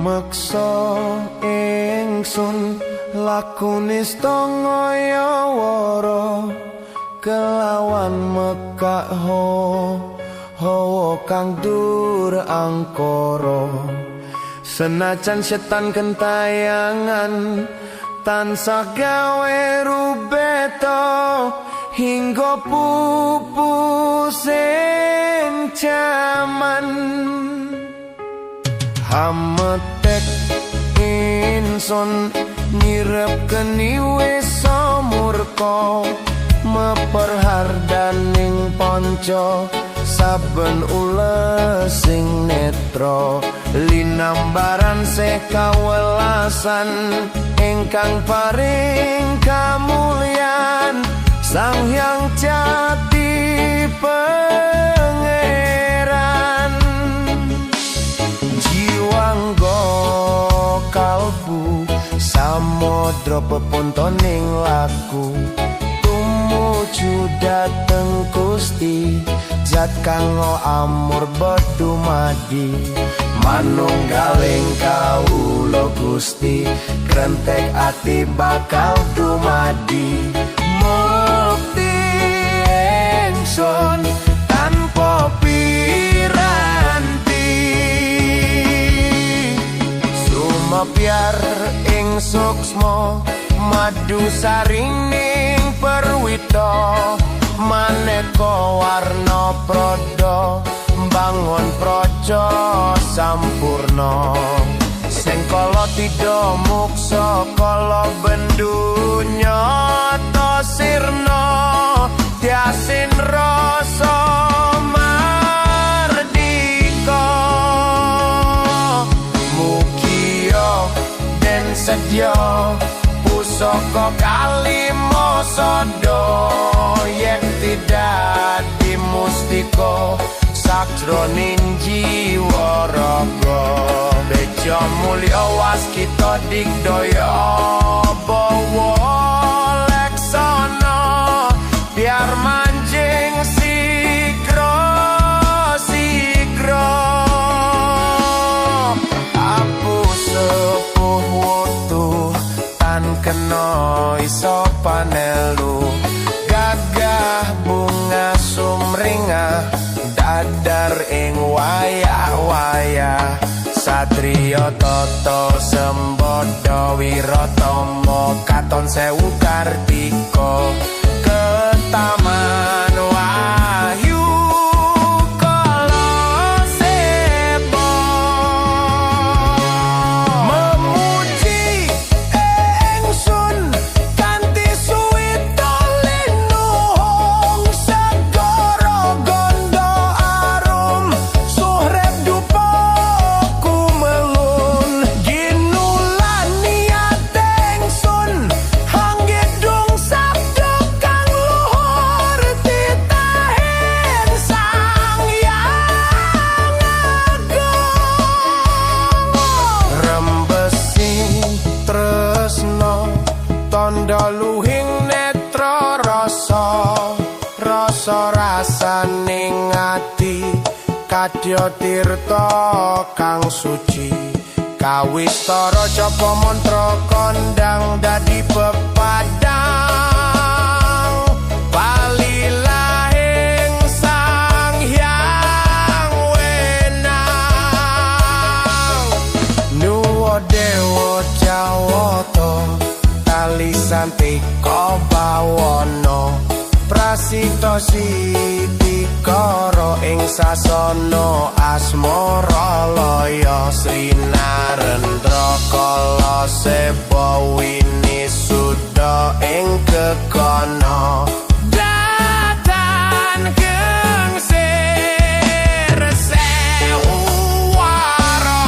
Meksa ingsun lakune stangaya wara kelawan mekak hawa kang dur angkara senajan setan kentayangan tansah gawe rubeto hingga pupusing jaman hametek insun nyirep keni wis murka meperhardaning panca saben ules sing netra linambaran sekawelasan ingkang paring kamulyan Sang Hyang Jati Pangeran jiwangga kalbu samodra pepuntoning laku tumuju dateng Gusti zat kang amur bedumadi manunggaling kawula Gusti krentek ati bakal dumadi mukti ingsun tanpa piranti sumepyar ing suksma madu sarining perwita maneka warna prada bangun praja sampurna sing kala tidha muksa kala bendunya ta sirna tiasin rasa mardika mugia den sedya pusaka kalima sada yen tidak dimustika sakjroning jiwa raga beja mulya waskita digdaya bawa leksana biar manjing sigra apu sepuh wutu tan kena iso panelu gagah bunga sumringah dadar ing wayah-wayah satriya tata sembada wiratama katon sewu kartika ketaman wahyu kala seba memuji ingsun kanthi suwita linuhung segara gondo arum suhrep dupa kumelun ginulan niat ingsun hanggedung sabda kang luhur titahen Sang Hyang Agung rembesi tresna tandha luhing netra rasa rasaning ati kadya tirta kang suci kawistara japa mantra kondang dadi pepadang palilahing Sang Hyang Wenang nuwa dewa jawata talisantika bawana prasita sitikara ing sasana asmara laya Srinarendra kala seba winisuda ing kekana datan gengsir sewara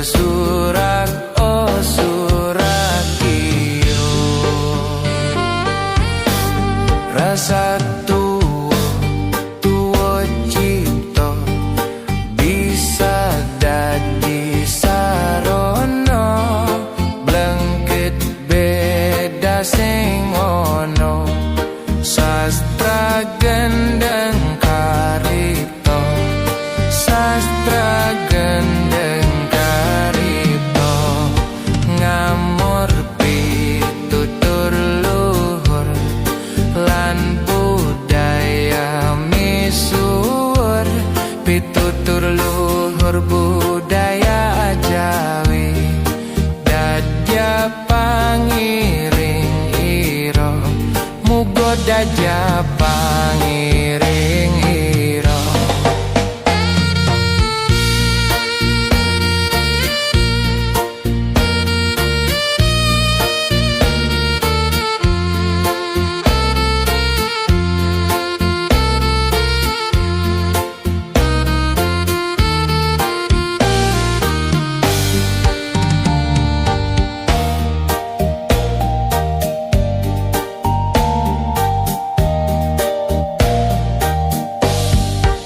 surak oh surak iyo rasa tuwa cipta bisa dadi sarana blengket beda sing ono sastra gendeng karito sastra gendeng karito ngamur pitutur luhur lan budaya misuwur pitutur luhur budaya Jawi dadya pangiring ira muga dadya pangiring ira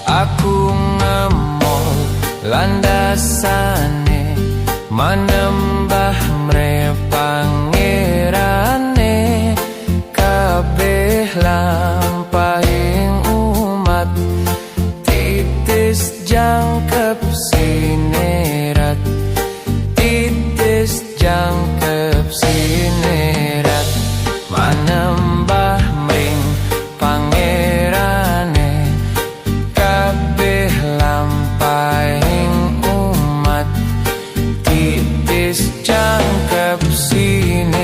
aku ngemol landasane manembah mrepangirane kabeh lampahing umat titis jangkep sinerat titis jangkep sinerat manembah mring pangerane kabeh lampahing umat titis jangkep sinerat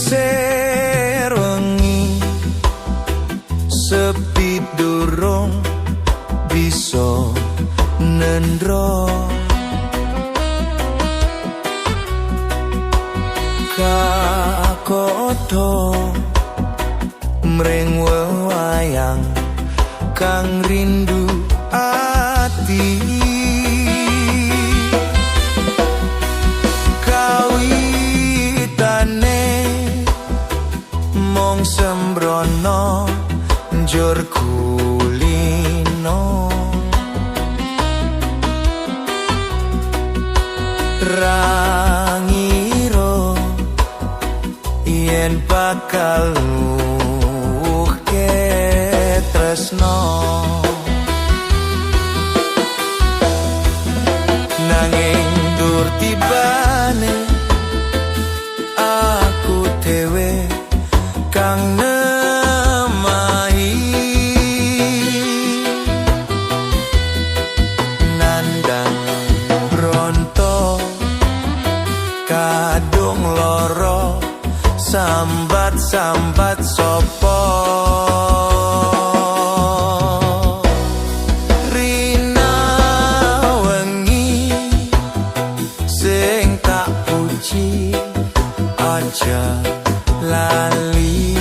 Lingser wengi sepi durung bisa nendro kakoto mring wewayang kang rindu ati mong sembrono njur kulino rangiro yen bakal luke tresno nanging dur tibane aku dhewe kang nemahi nandang bronto kadung loro sambat-sambat sopo rina wengi sing tak puji aja lali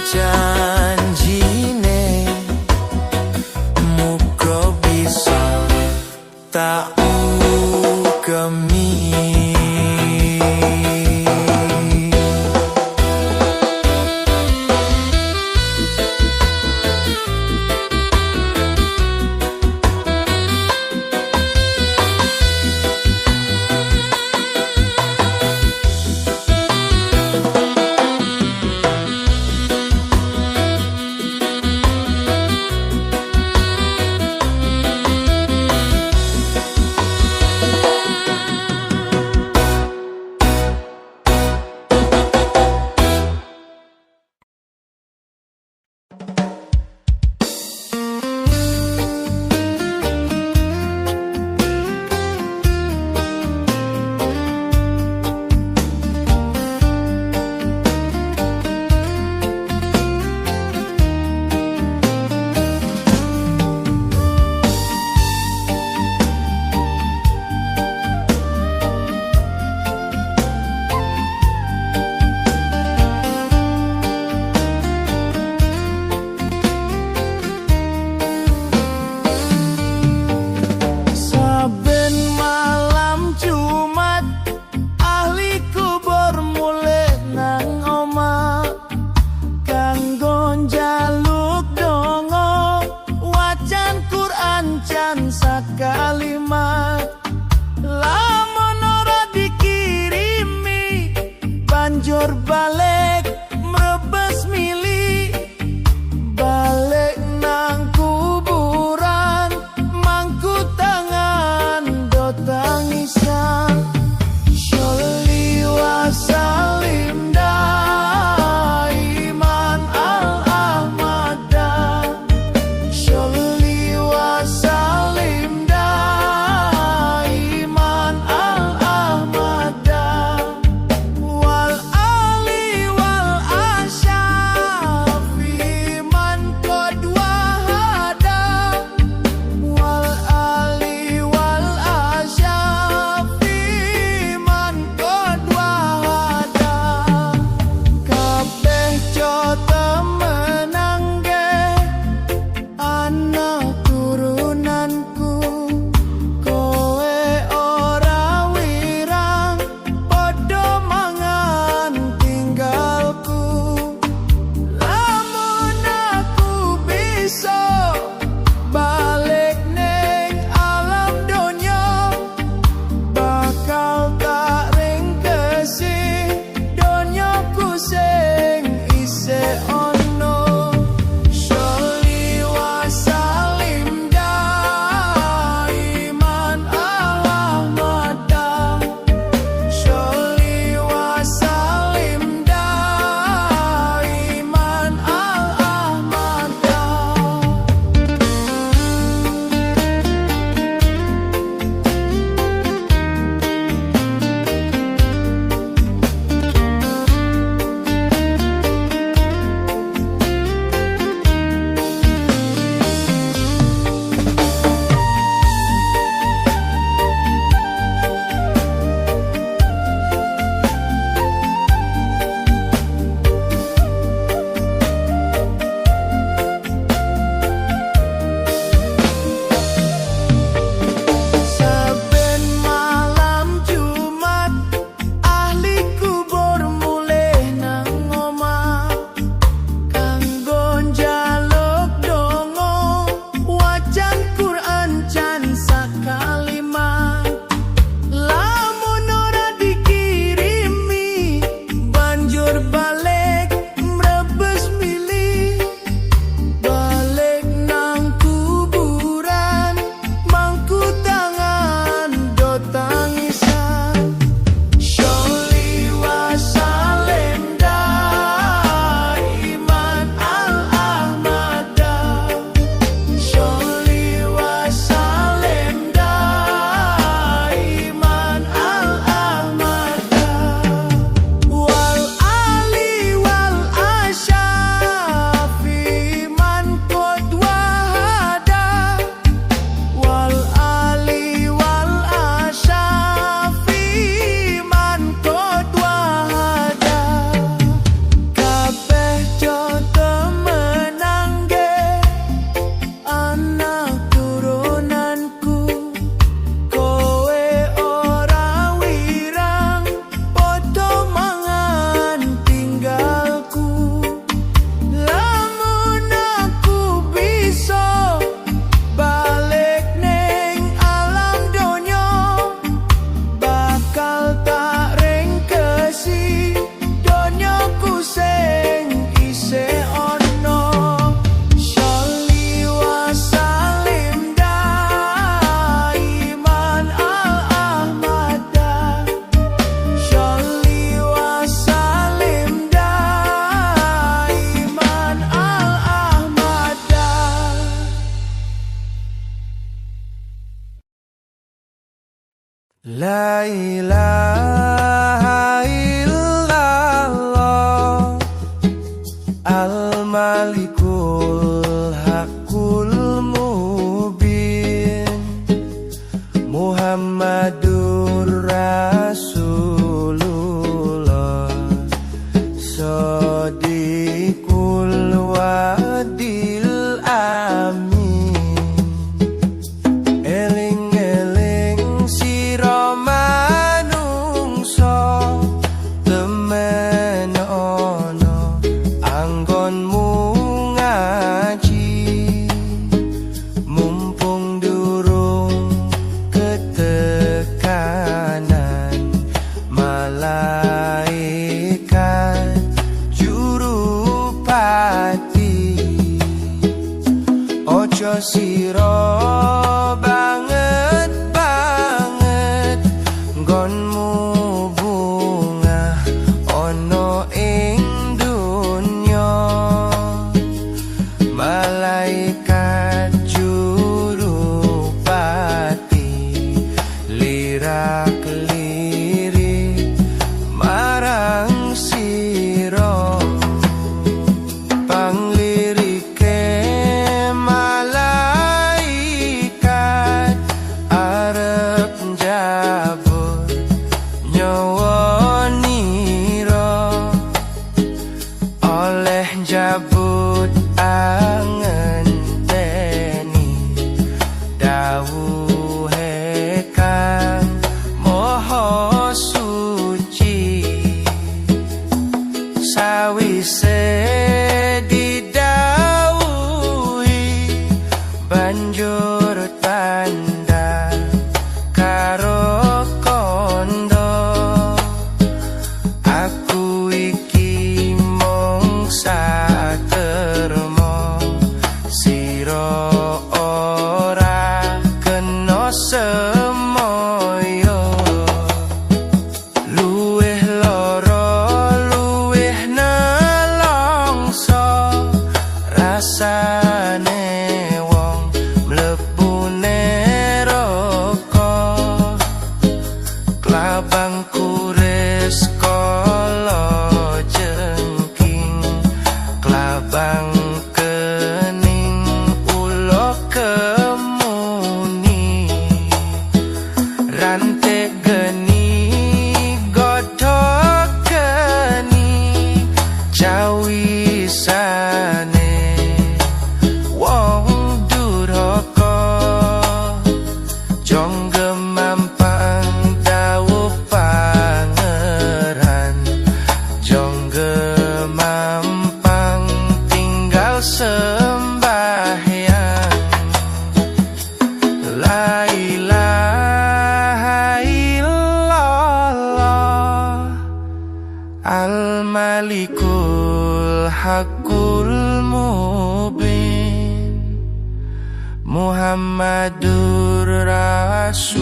janjine muga bisa tak ugemi balik mrebes mili, balik nang kuburan mangku tangan do tangisan. Sholli wa salim daiman al-ahmada, Sholli wa salim daiman al-ahmada, wal ali wal asyafi man qad wahada, wal ali wal asyafi man qad wahada. Kabeh coto menangge anak turunanku, kowe ora wirang padha mangan tinggalku. Lamun aku bisa balik ning alam donya, bakal tak ringkesi donyaku sing isih ono. Sholli wa salim daiman al-ahmada, Sholli wa salim daiman al-ahmada. Saben malam Jumat ahli kubur mulih nang omah, kanggo njaluk donga wacan Quran jan sakalimat. Lamun ora dikirimi banjur balik mrebes mili, balik nang kuburan mangku tangan do tangisan. Sholli wa salim daiman al-ahmada, Sholli wa salim daiman al-ahmada, wal ali wal asyafi man qad wahada, wal ali wal asyafi man qad wahada. Kabeh coto menangge anak turunanku, kowe ora wirang padha mangan tinggalku. Lamun aku bisa balik ning alam donya, bakal tak ringkesi donyaku sing isih ono. Sholli wa salim daiman al-ahmada, Sholli wa salim daiman al-ahmada. La ilaha illallah, al-malikul haqqul mubin, Muhammadur Rasulullah, Shadiqul wadil amin. Eling-eling sira manungsa, lirak-lirik marang sira panglirike malaikat arep njabut nyawa nira oleh njabut angenteni dawuhe kang maha suci sawise didhawuhi banjur tanda karo kondo aku iki mung satermo sira ora kena semoyo luwih lara luwih nelongso rasane wong mlebu neraka klabang kuris kala jengking klabang kening ulo kemuni rantek geni godhok geni jawisane wong durhaka jong gemampang dawuh pangeran jong gemampang tinggal sembahyang la ilaha illallah al-malikul haqqul mubin Muhammadur Rasulullah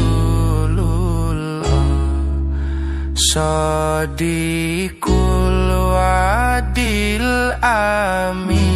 Shadiqul wadil amin.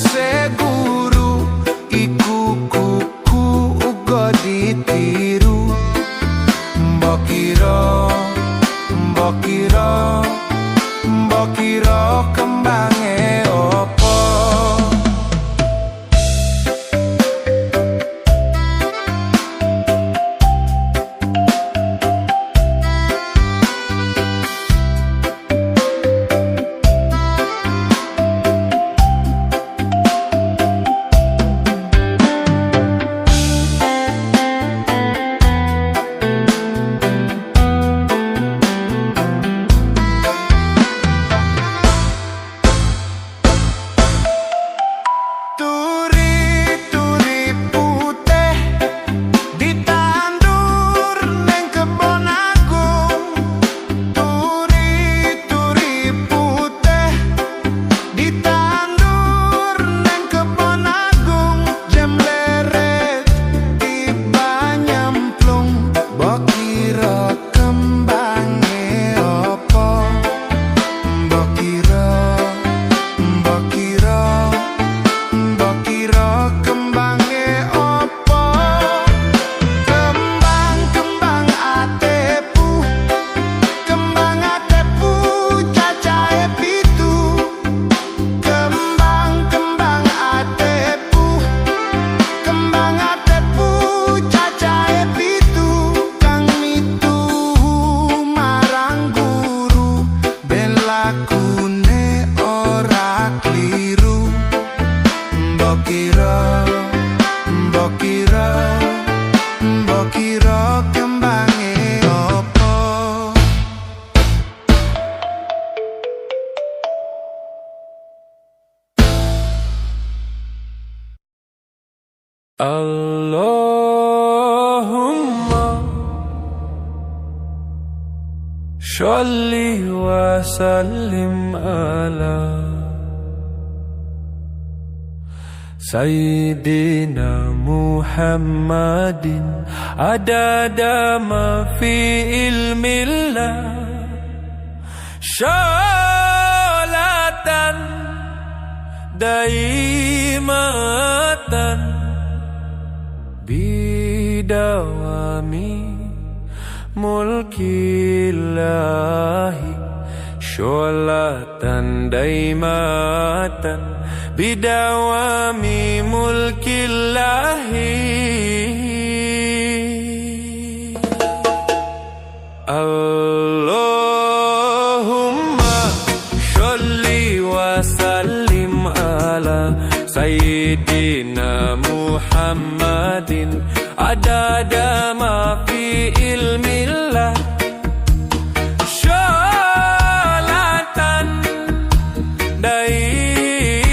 tegese guru iku kuku uga ditiru. Mbok kira kembange opo? Mbok kira kembange opo? Allahumma sholli wa sallim ala Sayyidina Muhammadin adada ma fi ilmillah sholatan daimatan bidawami mulkillahi sholatan daimatan bidawami mulkillahi. Allahumma sholli wa sallim ala Sayyidina Muhammadin adada ma fi ilmillah sholatan daimatan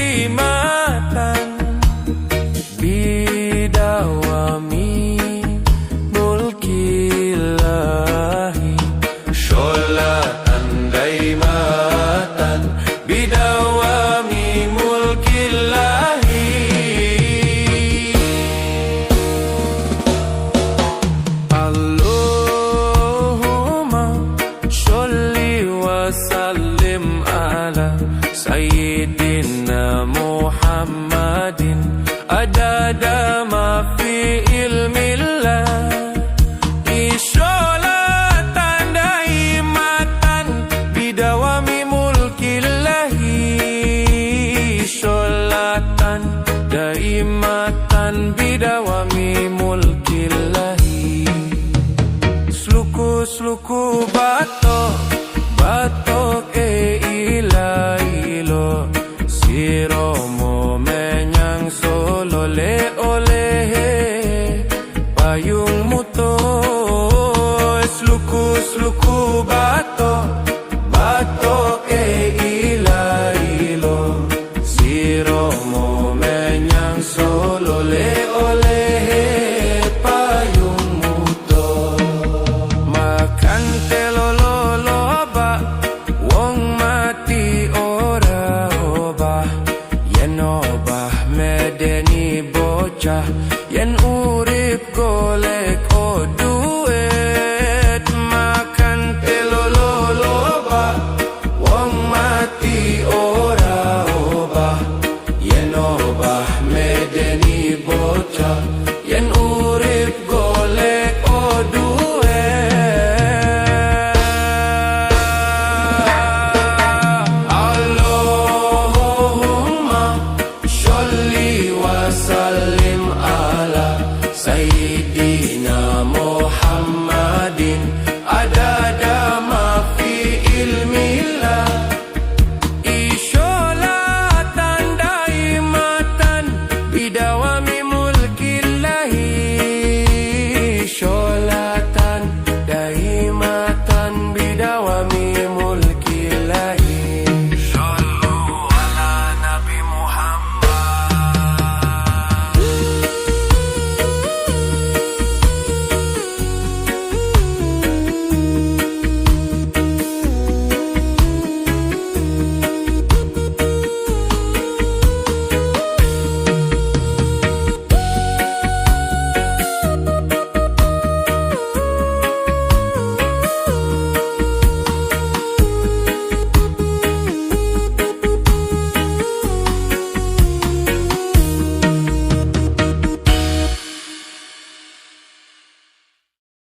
bidawami mulkillahi sholatan daimatan bidawami mulkillahi. Sayyidina Muhammadin adada ma fi ilmillah sholatan daimatan bidawami mulkillahi sholatan daimatan bidawami mulkillahi. Sluku batok ilo siromo menyang solo le oleh payung muto sluku batok ilo siromo menyang solo le oleh payung muto makan telolo loba wong mati ora obah yen obah medeni bocah yen urip golek o duet makan telolo loba wong mati ora obah yen obah me